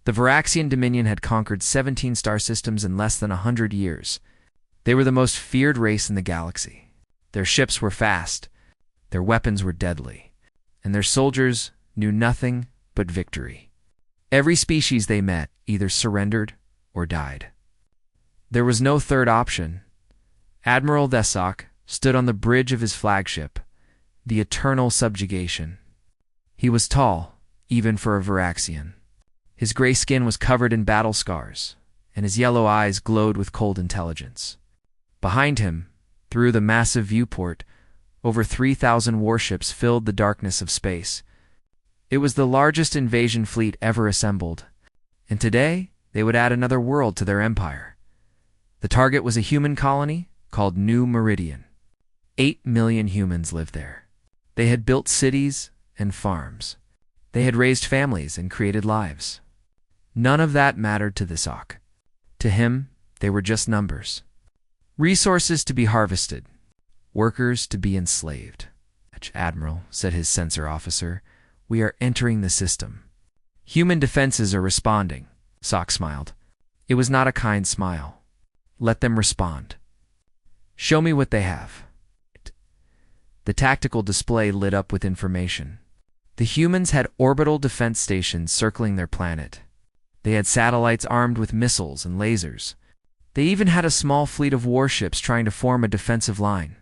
The Varaxian Dominion had conquered 17 star systems in less than 100 years. They were the most feared race in the galaxy. Their ships were fast, their weapons were deadly, and their soldiers knew nothing but victory. Every species they met either surrendered or died. There was no third option. Admiral Thesok stood on the bridge of his flagship, the Eternal Subjugation. He was tall, even for a Varaxian. His gray skin was covered in battle scars, and his yellow eyes glowed with cold intelligence. Behind him, through the massive viewport, over 3,000 warships filled the darkness of space. It was the largest invasion fleet ever assembled, and today they would add another world to their empire. The target was a human colony called New Meridian. 8 million humans lived there. They had built cities and farms. They had raised families and created lives. None of that mattered to Thesok. To him, they were just numbers. Resources to be harvested. Workers to be enslaved. "Admiral," said his sensor officer, "we are entering the system." "Human defenses are responding," Sok smiled. It was not a kind smile. "Let them respond. Show me what they have." The tactical display lit up with information. The humans had orbital defense stations circling their planet. They had satellites armed with missiles and lasers. They even had a small fleet of warships trying to form a defensive line.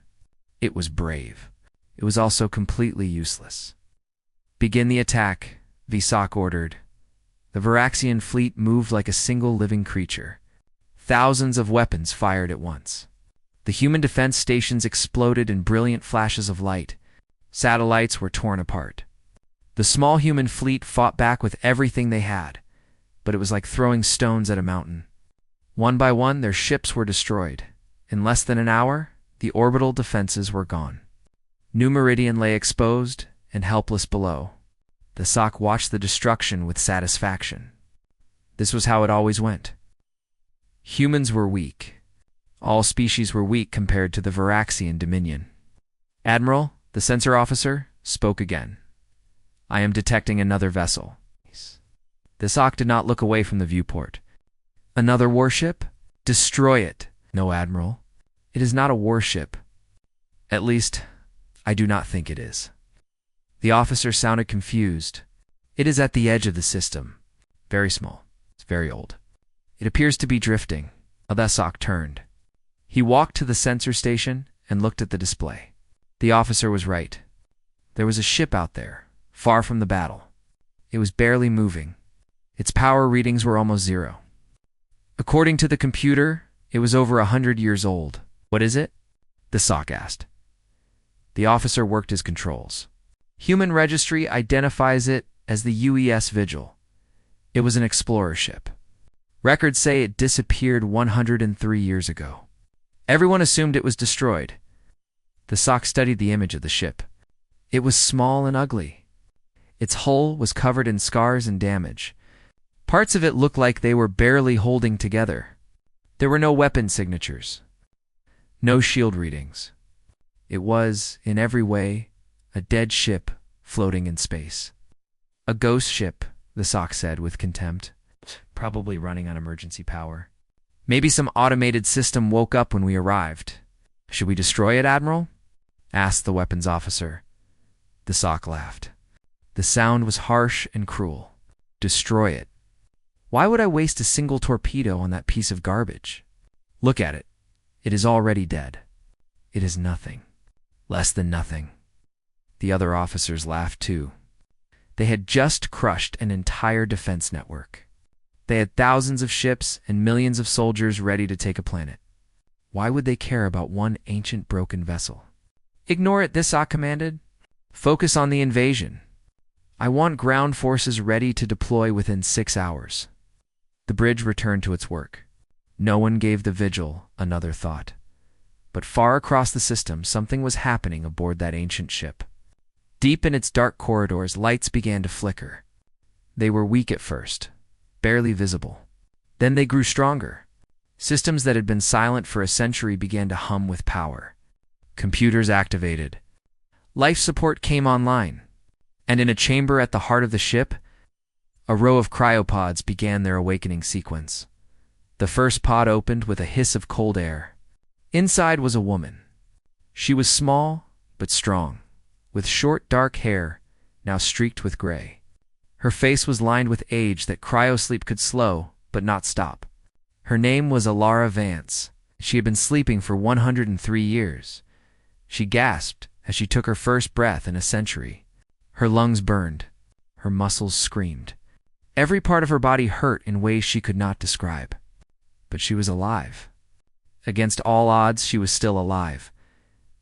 It was brave. It was also completely useless. "Begin the attack," Vsok ordered. The Varaxian fleet moved like a single living creature. Thousands of weapons fired at once. The human defense stations exploded in brilliant flashes of light. Satellites were torn apart. The small human fleet fought back with everything they had, but it was like throwing stones at a mountain. One by one, their ships were destroyed. In less than an hour, the orbital defenses were gone. New Meridian lay exposed and helpless below. Thesok watched the destruction with satisfaction. This was how it always went. Humans were weak. All species were weak compared to the Varaxian Dominion. "Admiral," the sensor officer spoke again. "I am detecting another vessel." Thesok did not look away from the viewport. "Another warship? Destroy it." "No, Admiral. It is not a warship. At least, I do not think it is." The officer sounded confused. "It is at the edge of the system. Very small. It's very old. It appears to be drifting." Thesok turned. He walked to the sensor station and looked at the display. The officer was right. There was a ship out there, far from the battle. It was barely moving. Its power readings were almost zero. According to the computer, it was over 100 years old. "What is it?" Thesok asked. The officer worked his controls. "Human registry identifies it as the UES Vigil. It was an explorer ship. Records say it disappeared 103 years ago. Everyone assumed it was destroyed." Thesok studied the image of the ship. It was small and ugly. Its hull was covered in scars and damage. Parts of it looked like they were barely holding together. There were no weapon signatures, no shield readings. It was, in every way, a dead ship floating in space. "A ghost ship," Thesok said with contempt. "Probably running on emergency power. Maybe some automated system woke up when we arrived." "Should we destroy it, Admiral?" asked the weapons officer. Thesok laughed. The sound was harsh and cruel. "Destroy it? Why would I waste a single torpedo on that piece of garbage? Look at it. It is already dead. It is nothing. Less than nothing." The other officers laughed too. They had just crushed an entire defense network. They had thousands of ships and millions of soldiers ready to take a planet. Why would they care about one ancient broken vessel? "Ignore it," Thesok commanded. "Focus on the invasion. I want ground forces ready to deploy within 6 hours." The bridge returned to its work. No one gave the vigil another thought. But far across the system, something was happening aboard that ancient ship. Deep in its dark corridors, lights began to flicker. They were weak at first, barely visible. Then they grew stronger. Systems that had been silent for a century began to hum with power. Computers activated. Life support came online. And in a chamber at the heart of the ship, A row of cryopods began their awakening sequence. The first pod opened with a hiss of cold air. Inside was a woman. She was small, but strong, with short dark hair, now streaked with gray. Her face was lined with age that cryosleep could slow, but not stop. Her name was Alara Vance. She had been sleeping for 103 years. She gasped as she took her first breath in a century. Her lungs burned. Her muscles screamed. Every part of her body hurt in ways she could not describe. But she was alive. Against all odds, she was still alive.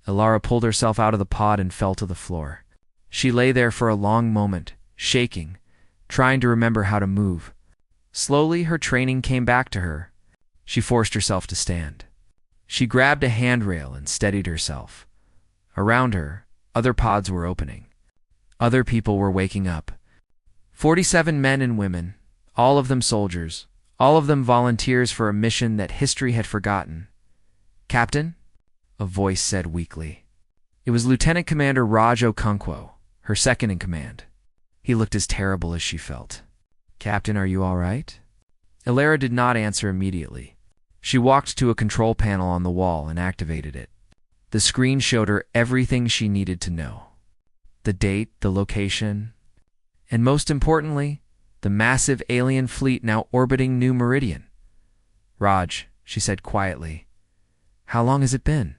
Alara pulled herself out of the pod and fell to the floor. She lay there for a long moment, shaking, trying to remember how to move. Slowly, her training came back to her. She forced herself to stand. She grabbed a handrail and steadied herself. Around her, other pods were opening. Other people were waking up. 47 men and women, all of them soldiers, all of them volunteers for a mission that history had forgotten. "Captain?" a voice said weakly. It was Lieutenant Commander Raj Okonkwo, her second in command. He looked as terrible as she felt. "Captain, are you all right?" Alara did not answer immediately. She walked to a control panel on the wall and activated it. The screen showed her everything she needed to know. The date, the location, and most importantly, the massive alien fleet now orbiting New Meridian. "Raj," she said quietly, "how long has it been?"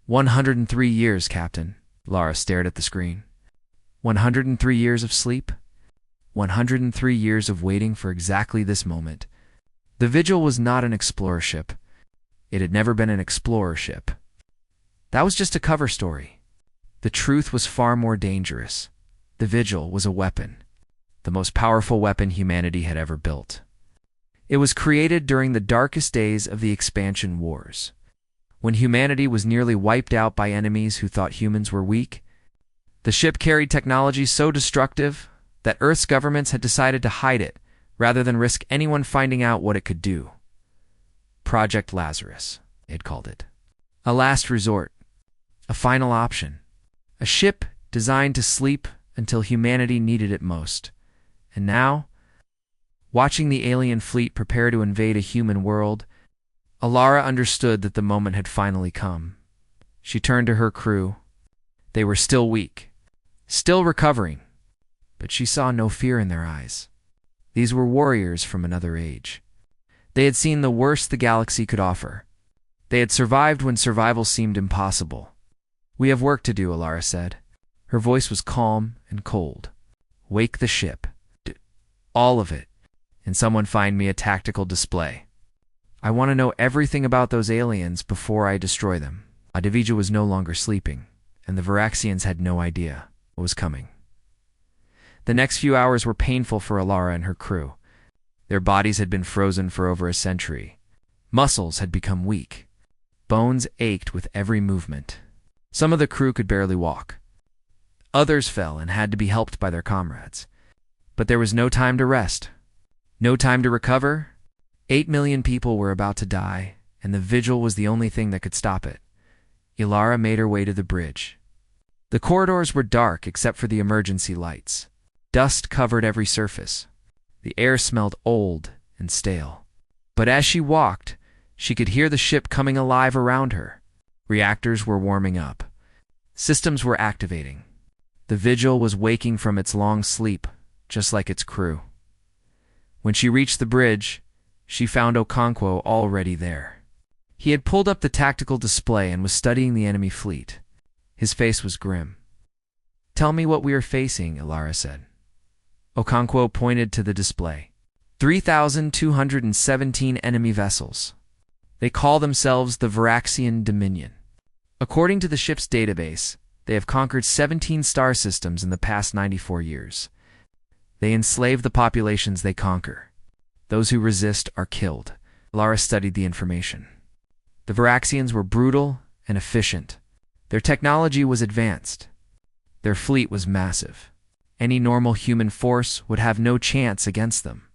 103 years, Captain." Lara stared at the screen. 103 years of sleep? 103 years of waiting for exactly this moment. The Vigil was not an explorer ship. It had never been an explorer ship. That was just a cover story. The truth was far more dangerous. The Vigil was a weapon. The most powerful weapon humanity had ever built. It was created during the darkest days of the expansion wars, when humanity was nearly wiped out by enemies who thought humans were weak. The ship carried technology so destructive that Earth's governments had decided to hide it rather than risk anyone finding out what it could do. Project Lazarus, they'd called it. A last resort. A final option. A ship designed to sleep until humanity needed it most. And now, watching the alien fleet prepare to invade a human world, Alara understood that the moment had finally come. She turned to her crew. They were still weak, still recovering, but she saw no fear in their eyes. These were warriors from another age. They had seen the worst the galaxy could offer. They had survived when survival seemed impossible. "We have work to do," Alara said. Her voice was calm and cold. "Wake the ship. All of it. And someone find me a tactical display. I want to know everything about those aliens before I destroy them." Adivija was no longer sleeping, and the Varaxians had no idea what was coming. The next few hours were painful for Alara and her crew. Their bodies had been frozen for over a century. Muscles had become weak. Bones ached with every movement. Some of the crew could barely walk. Others fell and had to be helped by their comrades. But there was no time to rest. No time to recover. 8 million people were about to die, and the Vigil was the only thing that could stop it. Alara made her way to the bridge. The corridors were dark except for the emergency lights. Dust covered every surface. The air smelled old and stale. But as she walked, she could hear the ship coming alive around her. Reactors were warming up. Systems were activating. The Vigil was waking from its long sleep, just like its crew. When she reached the bridge, she found Okonkwo already there. He had pulled up the tactical display and was studying the enemy fleet. His face was grim. "Tell me what we are facing," Alara said. Okonkwo pointed to the display. 3,217 enemy vessels. They call themselves the Varaxian Dominion. According to the ship's database, they have conquered 17 star systems in the past 94 years. They enslave the populations they conquer. Those who resist are killed. Lara studied the information. The Varaxians were brutal and efficient. Their technology was advanced. Their fleet was massive. Any normal human force would have no chance against them.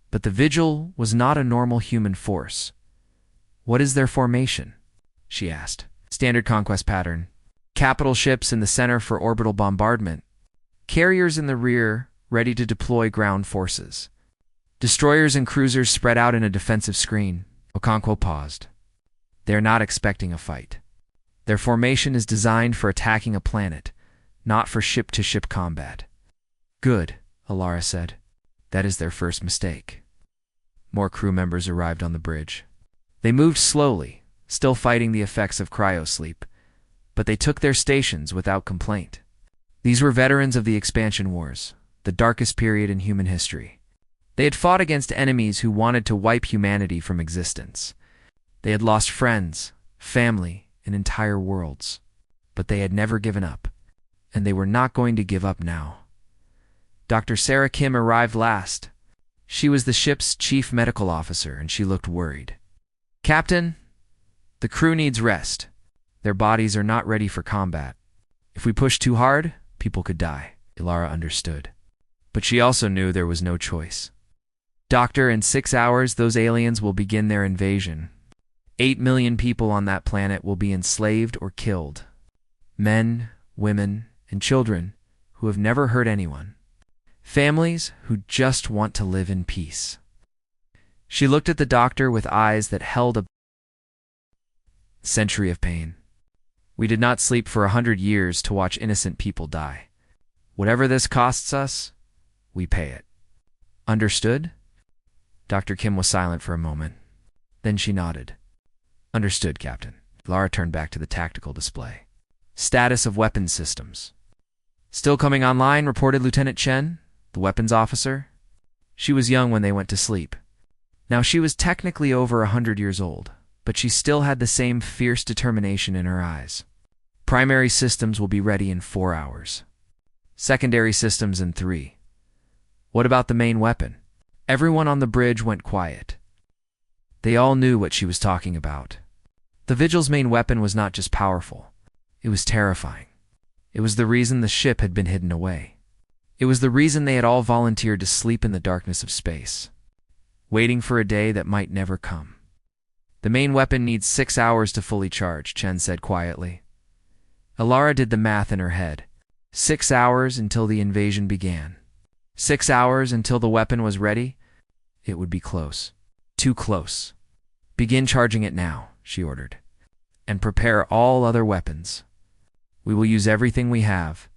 But the Vigil was not a normal human force. "What is their formation?" she asked. "Standard conquest pattern. Capital ships in the center for orbital bombardment. Carriers in the rear ready to deploy ground forces. Destroyers and cruisers spread out in a defensive screen. Okonkwo paused. They are not expecting a fight. Their formation is designed for attacking a planet, not for ship-to-ship combat. Good, Alara said. That is their first mistake. More crew members arrived on the bridge. They moved slowly, still fighting the effects of cryosleep, but they took their stations without complaint. These were veterans of the expansion wars, the darkest period in human history. They had fought against enemies who wanted to wipe humanity from existence. They had lost friends, family, and entire worlds. But they had never given up, and they were not going to give up now. Dr. Sarah Kim arrived last. She was the ship's chief medical officer, and she looked worried. Captain, the crew needs rest. Their bodies are not ready for combat. If we push too hard, people could die. Ilara understood. But she also knew there was no choice. Doctor, in 6 hours, those aliens will begin their invasion. 8 million people on that planet will be enslaved or killed. Men, women, and children who have never hurt anyone. Families who just want to live in peace. She looked at the doctor with eyes that held a century of pain. We did not sleep for 100 years to watch innocent people die. Whatever this costs us, we pay it. Understood? Dr. Kim was silent for a moment. Then she nodded. Understood, Captain. Lara turned back to the tactical display. Status of weapons systems. Still coming online, reported Lieutenant Chen, the weapons officer. She was young when they went to sleep. Now she was technically over 100 years old, but she still had the same fierce determination in her eyes. Primary systems will be ready in 4 hours. Secondary systems in 3. What about the main weapon? Everyone on the bridge went quiet. They all knew what she was talking about. The Vigil's main weapon was not just powerful. It was terrifying. It was the reason the ship had been hidden away. It was the reason they had all volunteered to sleep in the darkness of space, waiting for a day that might never come. The main weapon needs 6 hours to fully charge, Chen said quietly. Alara did the math in her head. 6 hours until the invasion began. 6 hours until the weapon was ready? It would be close. Too close. Begin charging it now, she ordered. And prepare all other weapons. We will use everything we have.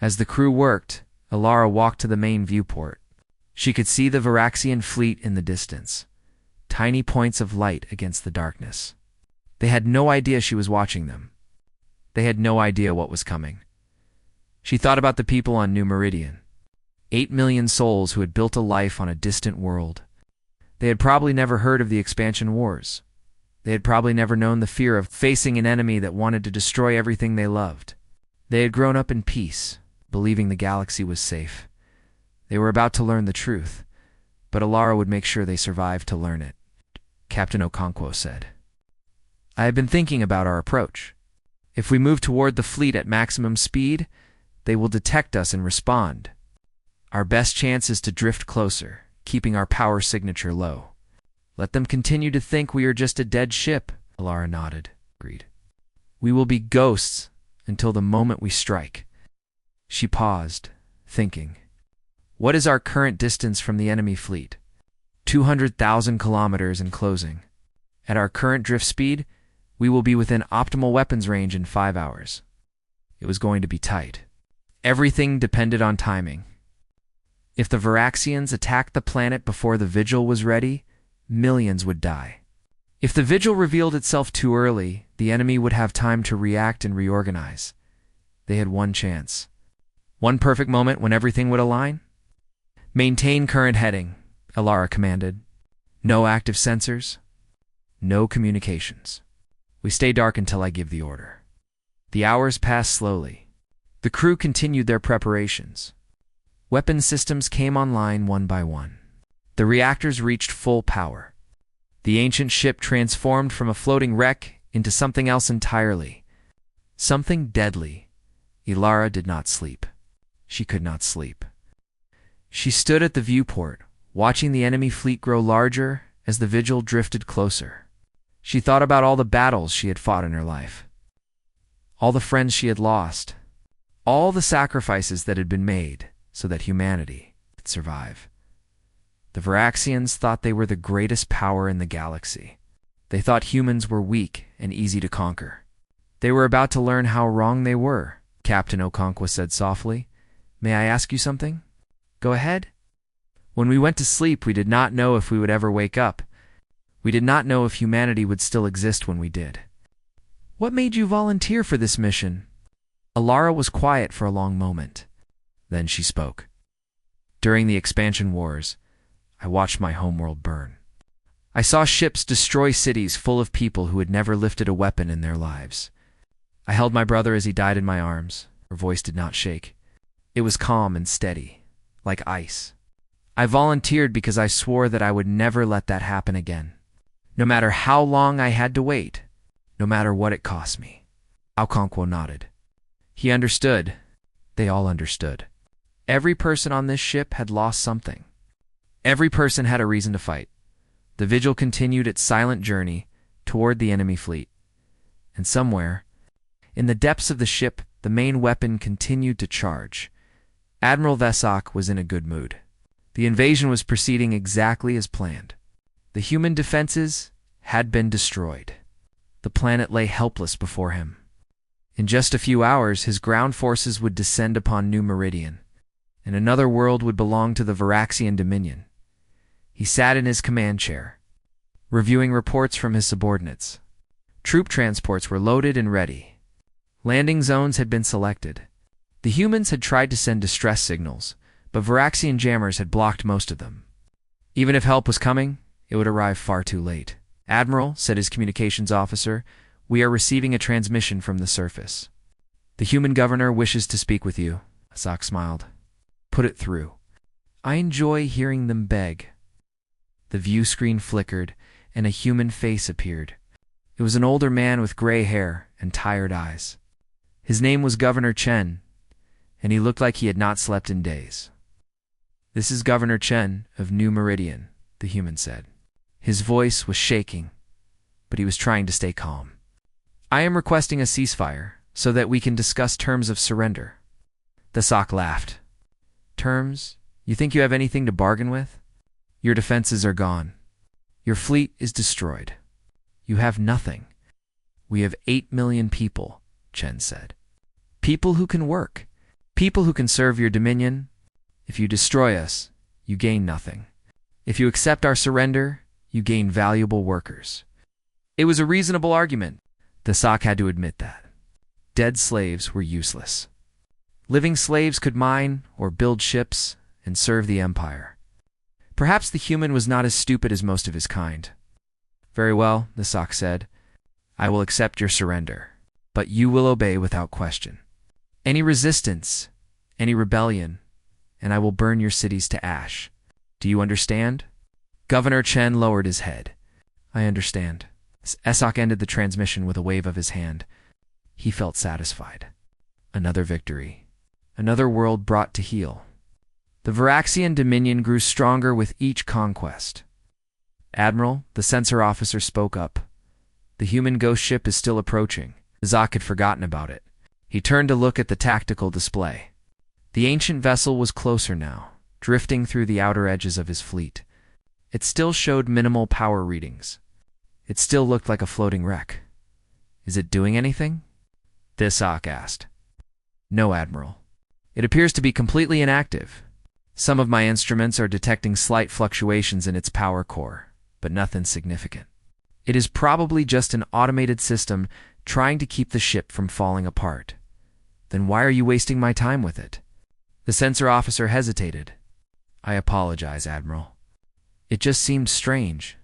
As the crew worked, Alara walked to the main viewport. She could see the Varaxian fleet in the distance. Tiny points of light against the darkness. They had no idea she was watching them. They had no idea what was coming. She thought about the people on New Meridian. 8 million souls who had built a life on a distant world. They had probably never heard of the expansion wars. They had probably never known the fear of facing an enemy that wanted to destroy everything they loved. They had grown up in peace, believing the galaxy was safe. They were about to learn the truth, but Alara would make sure they survived to learn it. Captain Okonkwo said, I have been thinking about our approach. If we move toward the fleet at maximum speed, they will detect us and respond. Our best chance is to drift closer, keeping our power signature low. Let them continue to think we are just a dead ship, Alara nodded. Agreed. We will be ghosts until the moment we strike. She paused, thinking. What is our current distance from the enemy fleet? 200,000 kilometers and closing. At our current drift speed, we will be within optimal weapons range in 5 hours. It was going to be tight. Everything depended on timing. If the Varaxians attacked the planet before the Vigil was ready, millions would die. If the Vigil revealed itself too early, the enemy would have time to react and reorganize. They had one chance. One perfect moment when everything would align? Maintain current heading, Alara commanded. No active sensors. No communications. We stay dark until I give the order. The hours passed slowly. The crew continued their preparations. Weapon systems came online one by one. The reactors reached full power. The ancient ship transformed from a floating wreck into something else entirely. Something deadly. Ilara did not sleep. She could not sleep. She stood at the viewport, watching the enemy fleet grow larger as the Vigil drifted closer. She thought about all the battles she had fought in her life. All the friends she had lost. All the sacrifices that had been made. so that humanity could survive. The Varaxians thought they were the greatest power in the galaxy. They thought humans were weak and easy to conquer. They were about to learn how wrong they were, Captain Okonkwo said softly. May I ask you something? Go ahead. When we went to sleep, we did not know if we would ever wake up. We did not know if humanity would still exist when we did. What made you volunteer for this mission? Alara was quiet for a long moment. Then she spoke. During the expansion wars, I watched my homeworld burn. I saw ships destroy cities full of people who had never lifted a weapon in their lives. I held my brother as he died in my arms. Her voice did not shake. It was calm and steady, like ice. I volunteered because I swore that I would never let that happen again. No matter how long I had to wait, no matter what it cost me. Okonkwo nodded. He understood. They all understood. Every person on this ship had lost something. Every person had a reason to fight. The vigil continued its silent journey toward the enemy fleet. And somewhere, in the depths of the ship, the main weapon continued to charge. Admiral Vesak was in a good mood. The invasion was proceeding exactly as planned. The human defenses had been destroyed. The planet lay helpless before him. In just a few hours, his ground forces would descend upon New Meridian, and another world would belong to the Varaxian Dominion. He sat in his command chair, reviewing reports from his subordinates. Troop transports were loaded and ready. Landing zones had been selected. The humans had tried to send distress signals, but Varaxian jammers had blocked most of them. Even if help was coming, it would arrive far too late. Admiral, said his communications officer, we are receiving a transmission from the surface. The human governor wishes to speak with you. Asak smiled. Put it through. I enjoy hearing them beg. The view screen flickered, and a human face appeared. It was an older man with gray hair and tired eyes. His name was Governor Chen, and he looked like he had not slept in days. This is Governor Chen of New Meridian, the human said. His voice was shaking, but he was trying to stay calm. I am requesting a ceasefire so that we can discuss terms of surrender. The Sock laughed. Terms? You think you have anything to bargain with? Your defenses are gone. Your fleet is destroyed. You have nothing. We have 8 million people, Chen said. People who can work. People who can serve your dominion. If you destroy us, you gain nothing. If you accept our surrender, you gain valuable workers. It was a reasonable argument. The Sock had to admit that. Dead slaves were useless. Living slaves could mine or build ships and serve the Empire. Perhaps the human was not as stupid as most of his kind. Very well, the Sock said. I will accept your surrender, but you will obey without question. Any resistance, any rebellion, and I will burn your cities to ash. Do you understand? Governor Chen lowered his head. I understand. Esok ended the transmission with a wave of his hand. He felt satisfied. Another victory. Another world brought to heel. The Varaxian Dominion grew stronger with each conquest. Admiral, the censor officer spoke up. The human ghost ship is still approaching. Zak had forgotten about it. He turned to look at the tactical display. The ancient vessel was closer now, drifting through the outer edges of his fleet. It still showed minimal power readings. It still looked like a floating wreck. Is it doing anything? Thisak asked. No, Admiral. It appears to be completely inactive. Some of my instruments are detecting slight fluctuations in its power core, but nothing significant. It is probably just an automated system trying to keep the ship from falling apart. Then why are you wasting my time with it? The censor officer hesitated. I apologize, Admiral. It just seemed strange.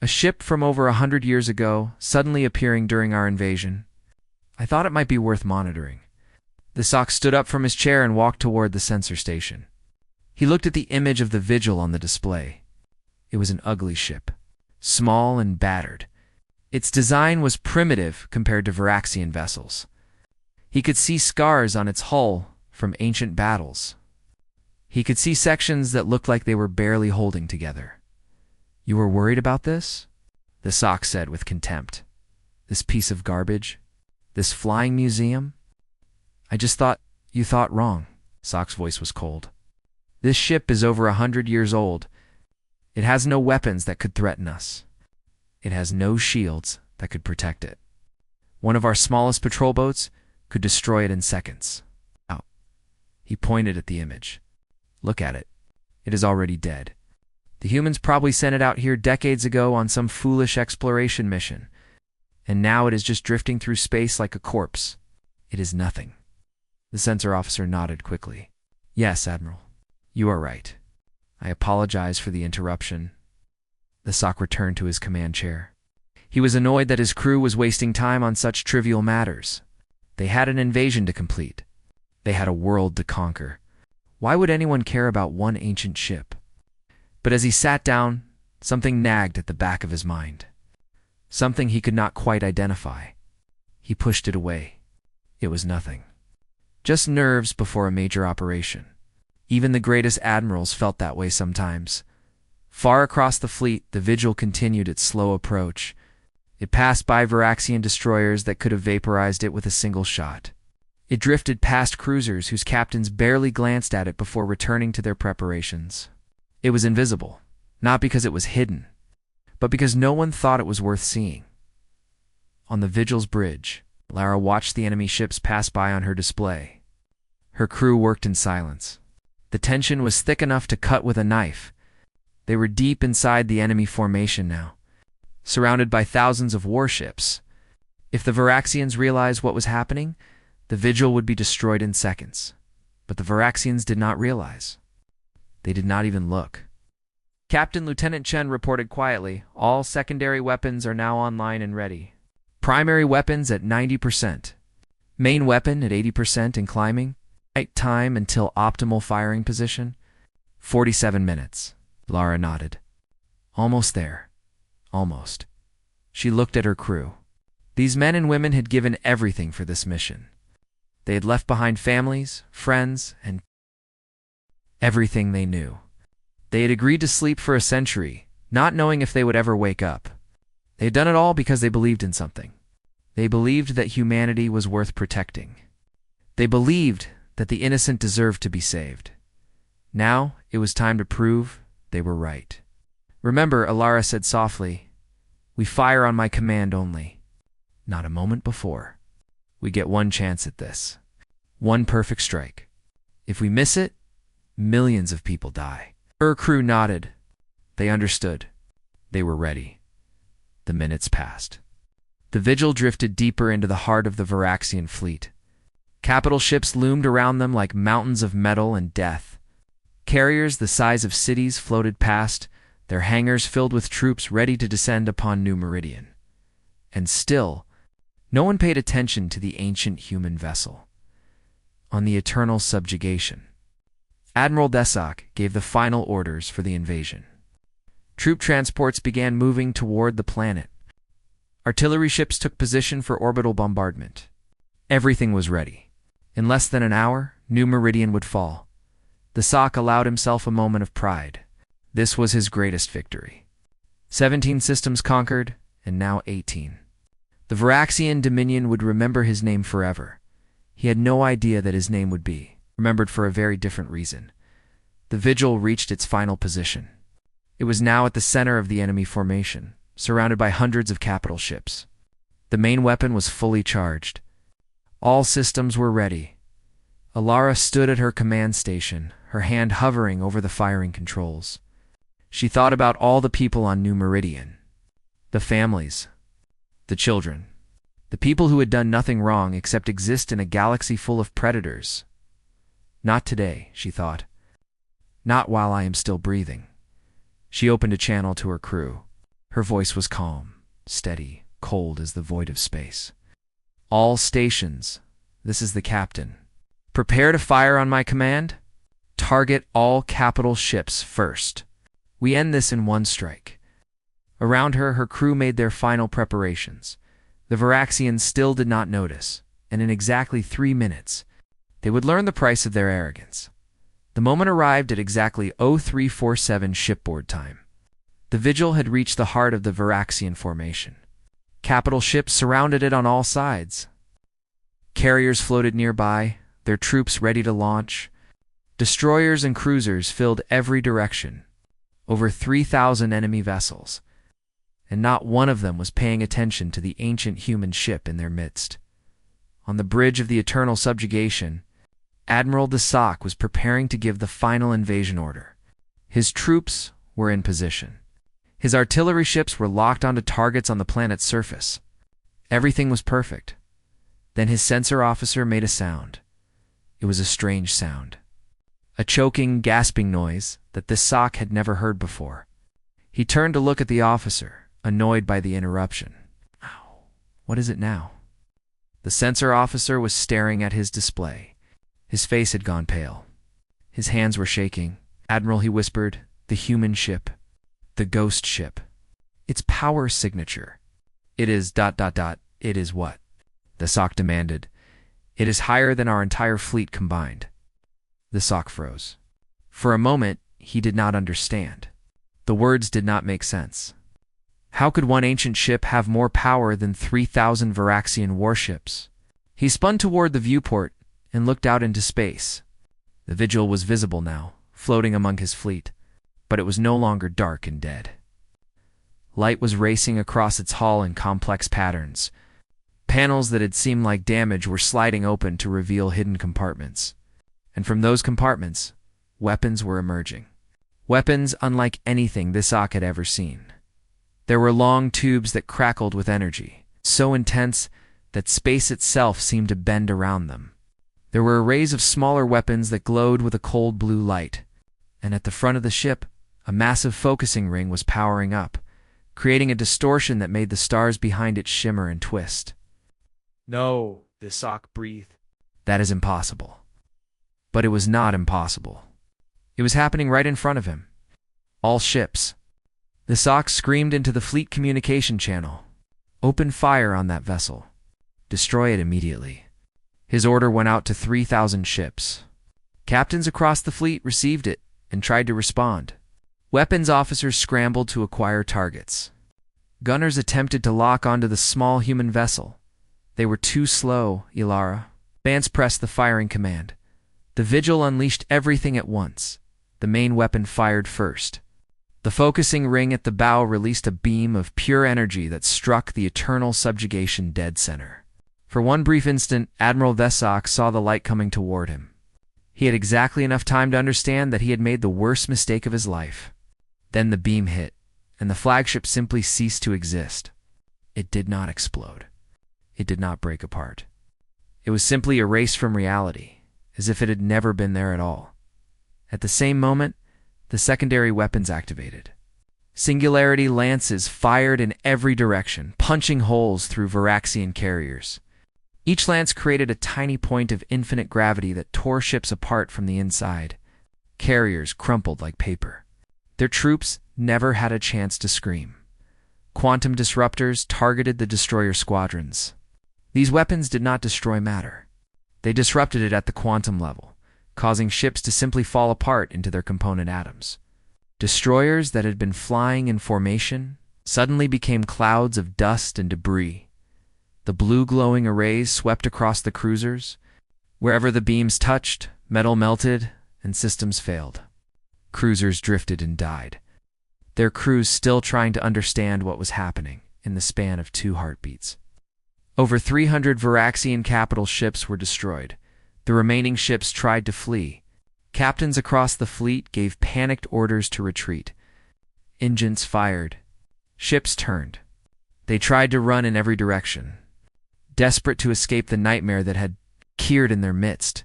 A ship from over 100 years ago, suddenly appearing during our invasion. I thought it might be worth monitoring. The Sock stood up from his chair and walked toward the sensor station. He looked at the image of the vigil on the display. It was an ugly ship, small and battered. Its design was primitive compared to Varaxian vessels. He could see scars on its hull from ancient battles. He could see sections that looked like they were barely holding together. You were worried about this? The Sock said with contempt. This piece of garbage? This flying museum? I just thought you thought wrong. Sock's voice was cold. This ship is over 100 years old. It has no weapons that could threaten us. It has no shields that could protect it. One of our smallest patrol boats could destroy it in seconds. Oh. He pointed at the image. Look at it. It is already dead. The humans probably sent it out here decades ago on some foolish exploration mission, and now it is just drifting through space like a corpse. It is nothing. The sensor officer nodded quickly. Yes, Admiral. You are right. I apologize for the interruption. The Sock returned to his command chair. He was annoyed that his crew was wasting time on such trivial matters. They had an invasion to complete. They had a world to conquer. Why would anyone care about one ancient ship? But as he sat down, something nagged at the back of his mind. Something he could not quite identify. He pushed it away. It was nothing. Just nerves before a major operation. Even the greatest admirals felt that way sometimes. Far across the fleet, the Vigil continued its slow approach. It passed by Varaxian destroyers that could have vaporized it with a single shot. It drifted past cruisers whose captains barely glanced at it before returning to their preparations. It was invisible, not because it was hidden, but because no one thought it was worth seeing. On the Vigil's bridge, Lara watched the enemy ships pass by on her display. Her crew worked in silence. The tension was thick enough to cut with a knife. They were deep inside the enemy formation now, surrounded by thousands of warships. If the Varaxians realized what was happening, the Vigil would be destroyed in seconds. But the Varaxians did not realize. They did not even look. Captain Lieutenant Chen reported quietly, all secondary weapons are now online and ready. Primary weapons at 90%. Main weapon at 80% and climbing. Right time until optimal firing position. 47 minutes. Lara nodded. Almost there. Almost. She looked at her crew. These men and women had given everything for this mission. They had left behind families, friends, and everything they knew. They had agreed to sleep for a century, not knowing if they would ever wake up. They had done it all because they believed in something. They believed that humanity was worth protecting. They believed that the innocent deserved to be saved. Now it was time to prove they were right. Remember, Alara said softly, we fire on my command only. Not a moment before. We get one chance at this. One perfect strike. If we miss it, millions of people die. Her crew nodded. They understood. They were ready. The minutes passed. The Vigil drifted deeper into the heart of the Varaxian fleet. Capital ships loomed around them like mountains of metal and death. Carriers the size of cities floated past, their hangars filled with troops ready to descend upon New Meridian. And still, no one paid attention to the ancient human vessel. On the eternal subjugation, Admiral Desak gave the final orders for the invasion. Troop transports began moving toward the planet. Artillery ships took position for orbital bombardment. Everything was ready. In less than an hour, New Meridian would fall. The Sock allowed himself a moment of pride. This was his greatest victory. 17 systems conquered, and now 18. The Varaxian Dominion would remember his name forever. He had no idea that his name would be remembered for a very different reason. The Vigil reached its final position. It was now at the center of the enemy formation, surrounded by hundreds of capital ships. The main weapon was fully charged. All systems were ready. Alara stood at her command station, her hand hovering over the firing controls. She thought about all the people on New Meridian. The families. The children. The people who had done nothing wrong except exist in a galaxy full of predators. Not today, she thought. Not while I am still breathing. She opened a channel to her crew. Her voice was calm, steady, cold as the void of space. All stations. This is the captain. Prepare to fire on my command. Target all capital ships first. We end this in one strike. Around her, her crew made their final preparations. The Varaxians still did not notice, and in exactly 3 minutes, they would learn the price of their arrogance. The moment arrived at exactly 0347 shipboard time. The Vigil had reached the heart of the Varaxian formation. Capital ships surrounded it on all sides. Carriers floated nearby, their troops ready to launch. Destroyers and cruisers filled every direction, over 3,000 enemy vessels, and not one of them was paying attention to the ancient human ship in their midst. On the bridge of the eternal subjugation, Admiral de Soc was preparing to give the final invasion order. His troops were in position. His artillery ships were locked onto targets on the planet's surface. Everything was perfect. Then his sensor officer made a sound. It was a strange sound. A choking, gasping noise that de Soc had never heard before. He turned to look at the officer, annoyed by the interruption. Ow, what is it now? The sensor officer was staring at his display. His face had gone pale. His hands were shaking. Admiral, he whispered, the human ship. The ghost ship. Its power signature. It is ... It is what? De Soc demanded. It is higher than our entire fleet combined. De Soc froze. For a moment, he did not understand. The words did not make sense. How could one ancient ship have more power than 3,000 Varaxian warships? He spun toward the viewport and looked out into space. The Vigil was visible now, floating among his fleet, but it was no longer dark and dead. Light was racing across its hull in complex patterns. Panels that had seemed like damage were sliding open to reveal hidden compartments. And from those compartments, weapons were emerging. Weapons unlike anything de Soc had ever seen. There were long tubes that crackled with energy, so intense that space itself seemed to bend around them. There were arrays of smaller weapons that glowed with a cold blue light, and at the front of the ship, a massive focusing ring was powering up, creating a distortion that made the stars behind it shimmer and twist. No, de Soc breathed. That is impossible. But it was not impossible. It was happening right in front of him. All ships. De Soc screamed into the fleet communication channel. Open fire on that vessel. Destroy it immediately. His order went out to 3,000 ships. Captains across the fleet received it and tried to respond. Weapons officers scrambled to acquire targets. Gunners attempted to lock onto the small human vessel. They were too slow, Ilara. Vance pressed the firing command. The Vigil unleashed everything at once. The main weapon fired first. The focusing ring at the bow released a beam of pure energy that struck the eternal subjugation dead center. For one brief instant, Admiral de Soc saw the light coming toward him. He had exactly enough time to understand that he had made the worst mistake of his life. Then the beam hit, and the flagship simply ceased to exist. It did not explode. It did not break apart. It was simply erased from reality, as if it had never been there at all. At the same moment, the secondary weapons activated. Singularity lances fired in every direction, punching holes through Varaxian carriers. Each lance created a tiny point of infinite gravity that tore ships apart from the inside. Carriers crumpled like paper. Their troops never had a chance to scream. Quantum disruptors targeted the destroyer squadrons. These weapons did not destroy matter. They disrupted it at the quantum level, causing ships to simply fall apart into their component atoms. Destroyers that had been flying in formation suddenly became clouds of dust and debris. The blue glowing arrays swept across the cruisers. Wherever the beams touched, metal melted and systems failed. Cruisers drifted and died, their crews still trying to understand what was happening in the span of 2 heartbeats. Over 300 Varaxian capital ships were destroyed. The remaining ships tried to flee. Captains across the fleet gave panicked orders to retreat. Engines fired. Ships turned. They tried to run in every direction, desperate to escape the nightmare that had appeared in their midst,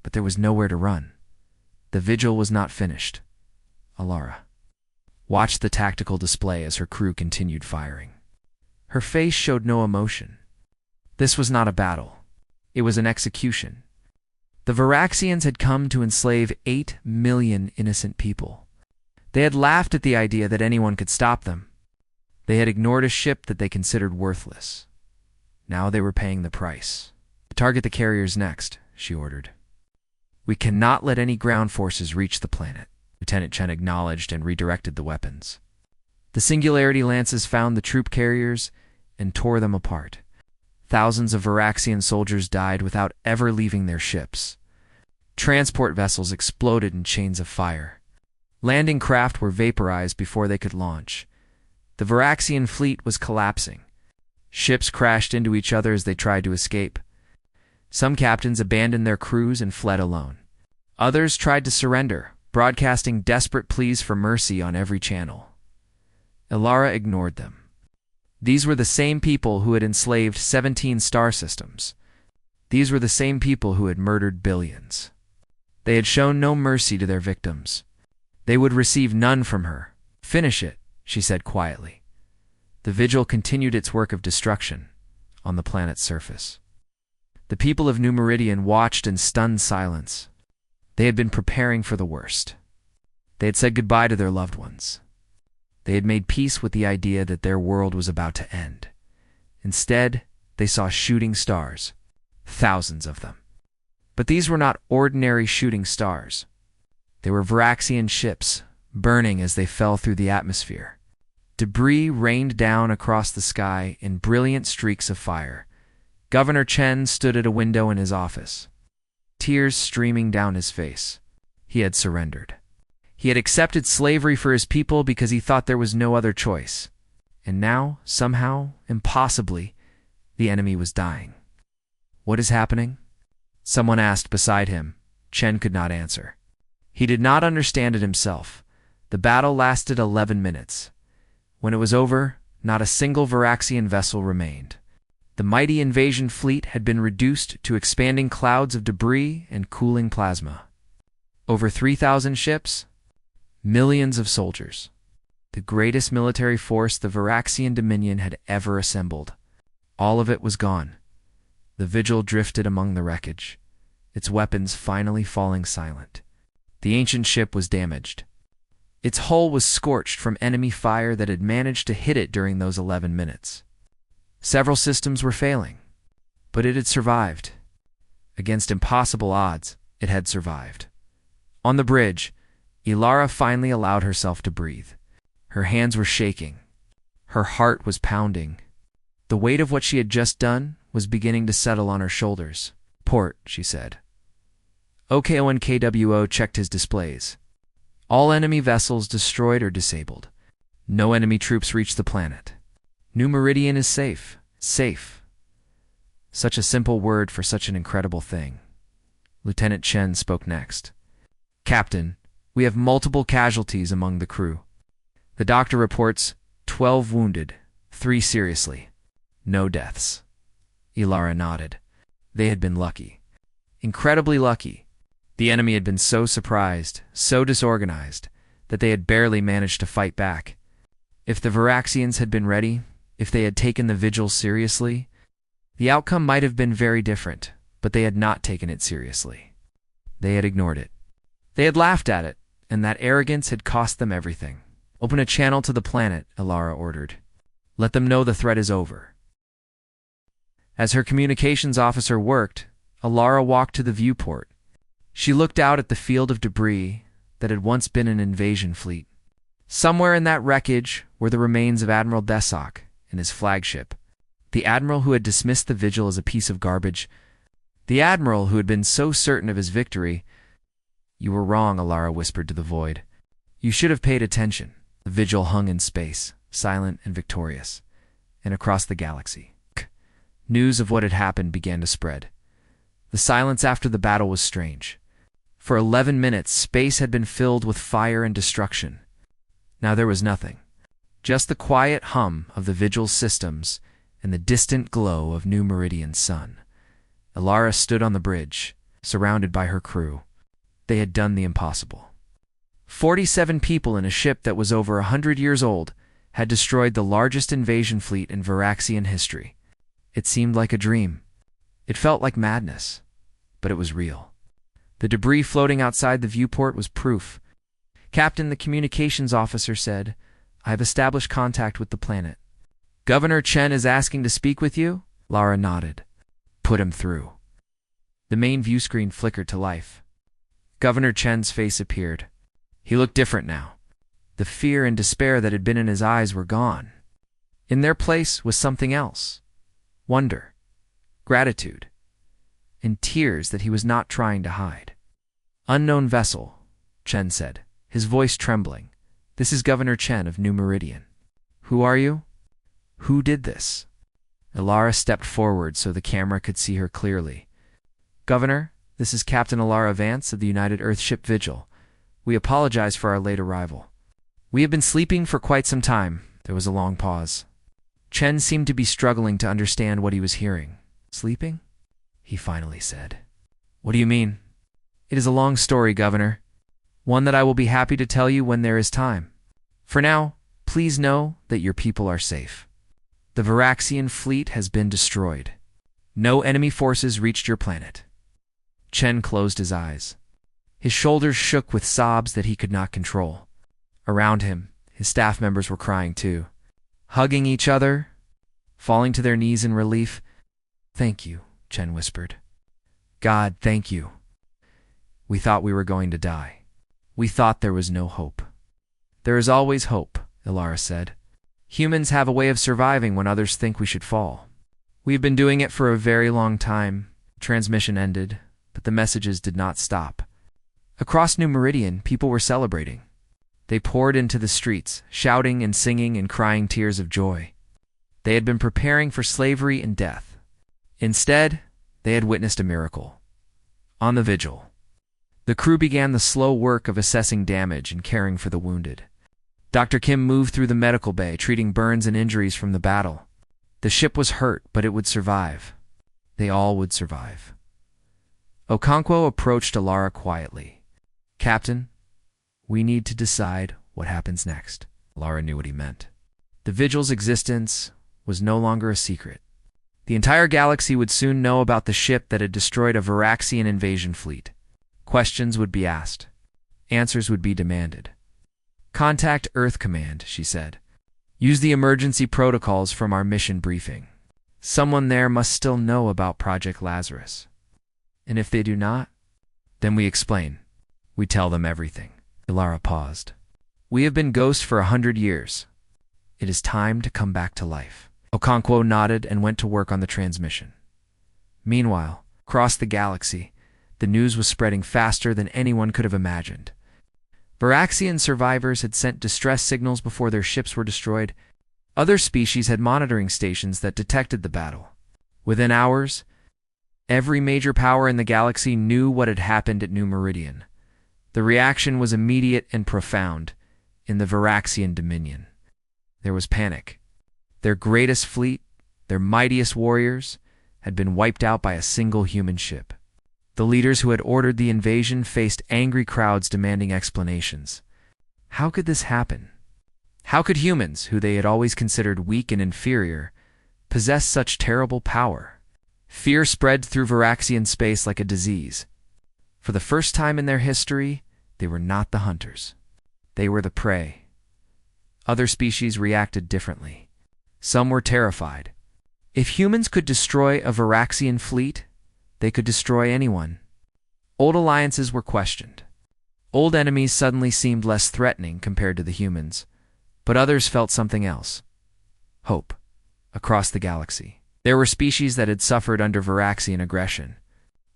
but there was nowhere to run. The Vigil was not finished. Alara watched the tactical display as her crew continued firing. Her face showed no emotion. This was not a battle. It was an execution. The Varaxians had come to enslave 8 million innocent people. They had laughed at the idea that anyone could stop them. They had ignored a ship that they considered worthless. Now they were paying the price. Target the carriers next, she ordered. We cannot let any ground forces reach the planet. Lieutenant Chen acknowledged and redirected the weapons. The Singularity lances found the troop carriers and tore them apart. Thousands of Varaxian soldiers died without ever leaving their ships. Transport vessels exploded in chains of fire. Landing craft were vaporized before they could launch. The Varaxian fleet was collapsing. Ships crashed into each other as they tried to escape. Some captains abandoned their crews and fled alone. Others tried to surrender, broadcasting desperate pleas for mercy on every channel. Ilara ignored them. These were the same people who had enslaved 17 star systems. These were the same people who had murdered billions. They had shown no mercy to their victims. They would receive none from her. "Finish it," she said quietly. The vigil continued its work of destruction on the planet's surface. The people of New Meridian watched in stunned silence. They had been preparing for the worst. They had said goodbye to their loved ones. They had made peace with the idea that their world was about to end. Instead, they saw shooting stars, thousands of them. But these were not ordinary shooting stars. They were Varaxian ships, burning as they fell through the atmosphere. Debris rained down across the sky in brilliant streaks of fire. Governor Chen stood at a window in his office, tears streaming down his face. He had surrendered. He had accepted slavery for his people because he thought there was no other choice. And now, somehow, impossibly, the enemy was dying. "What is happening?" someone asked beside him. Chen could not answer. He did not understand it himself. The battle lasted 11 minutes. When it was over, not a single Varaxian vessel remained. The mighty invasion fleet had been reduced to expanding clouds of debris and cooling plasma. Over 3,000 ships, millions of soldiers. The greatest military force the Varaxian Dominion had ever assembled. All of it was gone. The vigil drifted among the wreckage, its weapons finally falling silent. The ancient ship was damaged. Its hull was scorched from enemy fire that had managed to hit it during those 11 minutes. Several systems were failing, but it had survived. Against impossible odds, it had survived. On the bridge, Ilara finally allowed herself to breathe. Her hands were shaking. Her heart was pounding. The weight of what she had just done was beginning to settle on her shoulders. "Port," she said. OKONKWO checked his displays. All enemy vessels destroyed or disabled. No enemy troops reached the planet. New Meridian is safe. Safe. Such a simple word for such an incredible thing. Lieutenant Chen spoke next. "Captain, we have multiple casualties among the crew. The doctor reports 12 wounded, 3 seriously. No deaths." Ilara nodded. They had been lucky. Incredibly lucky. The enemy had been so surprised, so disorganized, that they had barely managed to fight back. If the Varaxians had been ready, if they had taken the vigil seriously, the outcome might have been very different, but they had not taken it seriously. They had ignored it. They had laughed at it, and that arrogance had cost them everything. "Open a channel to the planet," Ilara ordered. "Let them know the threat is over." As her communications officer worked, Ilara walked to the viewport. She looked out at the field of debris that had once been an invasion fleet. Somewhere in that wreckage were the remains of Admiral Desok and his flagship, the admiral who had dismissed the vigil as a piece of garbage, the admiral who had been so certain of his victory. "You were wrong," Ilara whispered to the void. "You should have paid attention." The vigil hung in space, silent and victorious, and across the galaxy. News of what had happened began to spread. The silence after the battle was strange. For 11 minutes, space had been filled with fire and destruction. Now there was nothing. Just the quiet hum of the vigil's systems and the distant glow of New Meridian's sun. Ilara stood on the bridge, surrounded by her crew. They had done the impossible. 47 people in a ship that was over 100 years old had destroyed the largest invasion fleet in Varaxian history. It seemed like a dream. It felt like madness, but it was real. The debris floating outside the viewport was proof. "Captain," the communications officer said, "I have established contact with the planet." "Governor Chen is asking to speak with you?" Lara nodded. "Put him through." The main view screen flickered to life. Governor Chen's face appeared. He looked different now. The fear and despair that had been in his eyes were gone. In their place was something else. Wonder, gratitude, and tears that he was not trying to hide. Unknown vessel, Chen said, his voice trembling. This is Governor Chen of New Meridian. Who are you? Who did this? Ilara stepped forward so the camera could see her clearly. Governor, this is Captain Ilara Vance of the United Earthship Vigil. We apologize for our late arrival. We have been sleeping for quite some time. There was a long pause. Chen seemed to be struggling to understand what he was hearing. Sleeping? He finally said. What do you mean? It is a long story, Governor. One that I will be happy to tell you when there is time. For now, please know that your people are safe. The Varaxian fleet has been destroyed. No enemy forces reached your planet. Chen closed his eyes. His shoulders shook with sobs that he could not control. Around him, his staff members were crying too, hugging each other, falling to their knees in relief. Thank you, Chen whispered. God, thank you. We thought we were going to die. We thought there was no hope. There is always hope, Ilara said. Humans have a way of surviving when others think we should fall. We've been doing it for a very long time. Transmission ended, but the messages did not stop. Across New Meridian, people were celebrating. They poured into the streets, shouting and singing and crying tears of joy. They had been preparing for slavery and death. Instead, they had witnessed a miracle. On the vigil, the crew began the slow work of assessing damage and caring for the wounded. Dr. Kim moved through the medical bay, treating burns and injuries from the battle. The ship was hurt, but it would survive. They all would survive. Okonkwo approached Ilara quietly. Captain, we need to decide what happens next. Ilara knew what he meant. The Vigil's existence was no longer a secret. The entire galaxy would soon know about the ship that had destroyed a Varaxian invasion fleet. Questions would be asked. Answers would be demanded. Contact Earth Command, she said. Use the emergency protocols from our mission briefing. Someone there must still know about Project Lazarus. And if they do not, then we explain. We tell them everything. Ilara paused. We have been ghosts for 100 years. It is time to come back to life. Okonkwo nodded and went to work on the transmission. Meanwhile, across the galaxy, the news was spreading faster than anyone could have imagined. Varaxian survivors had sent distress signals before their ships were destroyed. Other species had monitoring stations that detected the battle. Within hours, every major power in the galaxy knew what had happened at New Meridian. The reaction was immediate and profound in the Varaxian Dominion. There was panic. Their greatest fleet, their mightiest warriors, had been wiped out by a single human ship. The leaders who had ordered the invasion faced angry crowds demanding explanations. How could this happen? How could humans, who they had always considered weak and inferior, possess such terrible power? Fear spread through Varaxian space like a disease. For the first time in their history, they were not the hunters. They were the prey. Other species reacted differently. Some were terrified. If humans could destroy a Varaxian fleet, they could destroy anyone. Old alliances were questioned. Old enemies suddenly seemed less threatening compared to the humans, but others felt something else. Hope. Across the galaxy, there were species that had suffered under Varaxian aggression,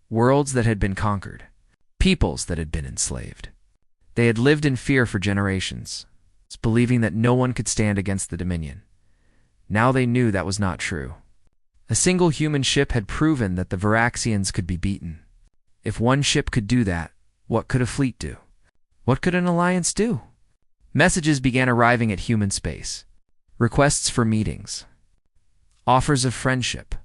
worlds that had been conquered, peoples that had been enslaved. They had lived in fear for generations, believing that no one could stand against the Dominion. Now they knew that was not true. A single human ship had proven that the Varaxians could be beaten. If one ship could do that, what could a fleet do? What could an alliance do? Messages began arriving at human space. Requests for meetings. Offers of friendship.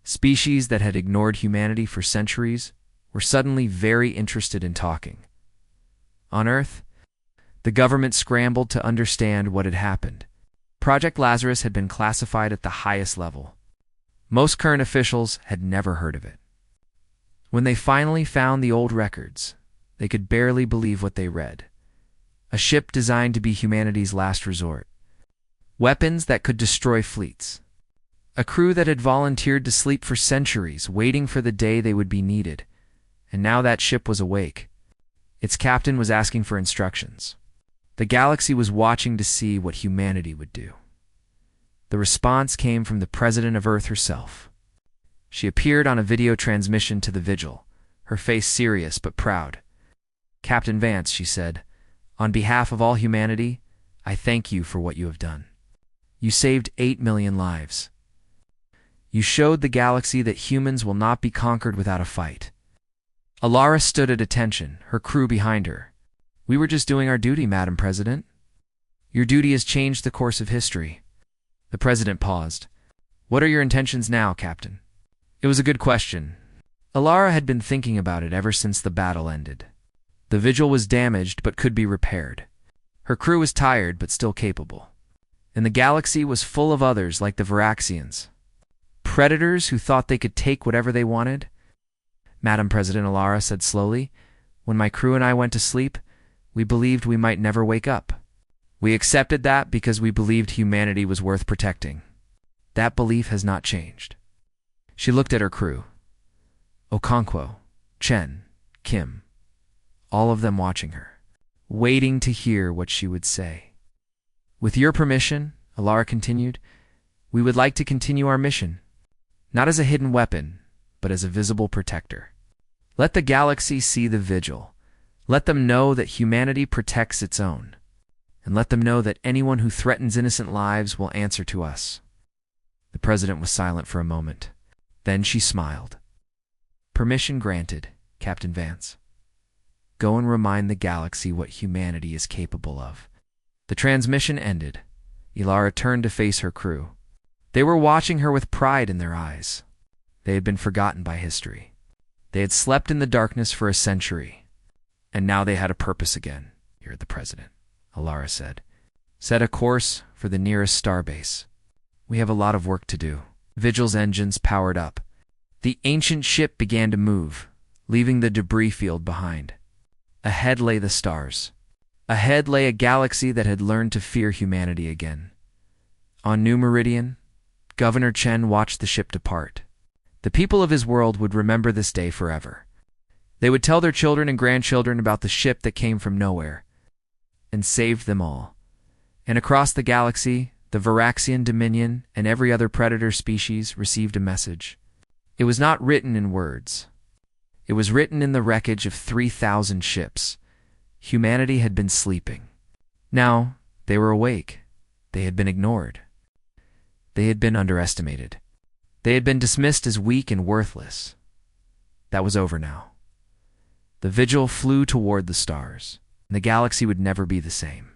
Species that had ignored humanity for centuries were suddenly very interested in talking. On Earth, the government scrambled to understand what had happened. Project Lazarus had been classified at the highest level. Most current officials had never heard of it. When they finally found the old records, they could barely believe what they read. A ship designed to be humanity's last resort. Weapons that could destroy fleets. A crew that had volunteered to sleep for centuries, waiting for the day they would be needed. And now that ship was awake. Its captain was asking for instructions. The galaxy was watching to see what humanity would do. The response came from the President of Earth herself. She appeared on a video transmission to the Vigil, her face serious but proud. Captain Vance, she said, on behalf of all humanity, I thank you for what you have done. You saved 8 million lives. You showed the galaxy that humans will not be conquered without a fight. Alara stood at attention, her crew behind her. We were just doing our duty, Madam President. Your duty has changed the course of history. The President paused. What are your intentions now, Captain? It was a good question. Alara had been thinking about it ever since the battle ended. The Vigil was damaged but could be repaired. Her crew was tired but still capable. And the galaxy was full of others like the Viraxians. Predators who thought they could take whatever they wanted. Madam President, Alara said slowly, when my crew and I went to sleep, we believed we might never wake up. We accepted that because we believed humanity was worth protecting. That belief has not changed. She looked at her crew. Okonkwo, Chen, Kim, all of them watching her, waiting to hear what she would say. With your permission, Alara continued, we would like to continue our mission, not as a hidden weapon, but as a visible protector. Let the galaxy see the Vigil. Let them know that humanity protects its own. And let them know that anyone who threatens innocent lives will answer to us. The President was silent for a moment. Then she smiled. Permission granted, Captain Vance. Go and remind the galaxy what humanity is capable of. The transmission ended. Alara turned to face her crew. They were watching her with pride in their eyes. They had been forgotten by history. They had slept in the darkness for a century. And now they had a purpose again, here at the President, Alara said. Set a course for the nearest starbase. We have a lot of work to do. Vigil's engines powered up. The ancient ship began to move, leaving the debris field behind. Ahead lay the stars. Ahead lay a galaxy that had learned to fear humanity again. On New Meridian, Governor Chen watched the ship depart. The people of his world would remember this day forever. They would tell their children and grandchildren about the ship that came from nowhere and saved them all. And across the galaxy, the Viraxian Dominion and every other predator species received a message. It was not written in words. It was written in the wreckage of 3,000 ships. Humanity had been sleeping. Now, they were awake. They had been ignored. They had been underestimated. They had been dismissed as weak and worthless. That was over now. The Vigil flew toward the stars, and the galaxy would never be the same.